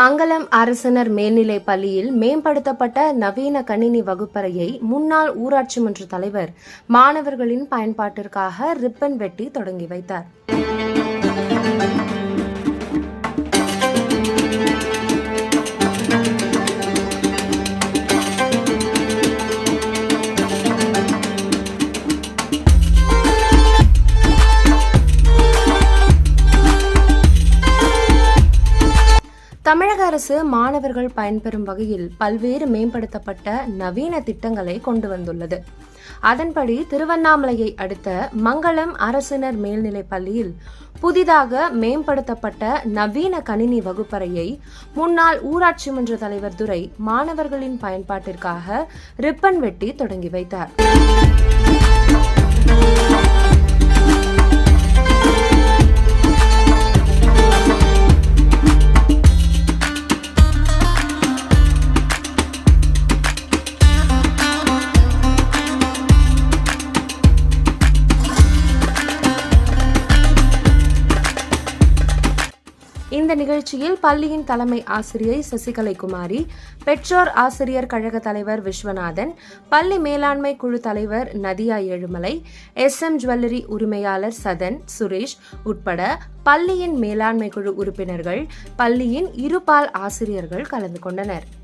மங்களம் அரசினர் மேல்நிலைப் பள்ளியில் மேம்படுத்தப்பட்ட நவீன கணினி வகுப்பறையை முன்னாள் ஊராட்சி மன்ற தலைவர் மாணவர்களின் பயன்பாட்டிற்காக ரிப்பன் வெட்டி தொடங்கி வைத்தார். தமிழக அரசு மாணவர்கள் பயன்பெறும் வகையில் பல்வேறு மேம்படுத்தப்பட்ட நவீன திட்டங்களை கொண்டு வந்துள்ளது. அதன்படி திருவண்ணாமலையை அடுத்த மங்களம் அரசினர் மேல்நிலைப் பள்ளியில் புதிதாக மேம்படுத்தப்பட்ட நவீன கணினி வகுப்பறையை முன்னாள் ஊராட்சி மன்ற தலைவர் துரை மாணவர்களின் பயன்பாட்டிற்காக ரிப்பன் வெட்டி தொடங்கி வைத்தார். இந்த நிகழ்ச்சியில் பள்ளியின் தலைமை ஆசிரியை சசிகலைக்குமாரி, பெற்றோர் ஆசிரியர் கழக தலைவர் விஸ்வநாதன், பள்ளி மேலாண்மை குழு தலைவர் நதியா ஏழுமலை, SM ஜுவல்லரி உரிமையாளர் சதன், சுரேஷ் உட்பட பள்ளியின் மேலாண்மை குழு உறுப்பினர்கள், பள்ளியின் இருபால் ஆசிரியர்கள் கலந்து கொண்டனர்.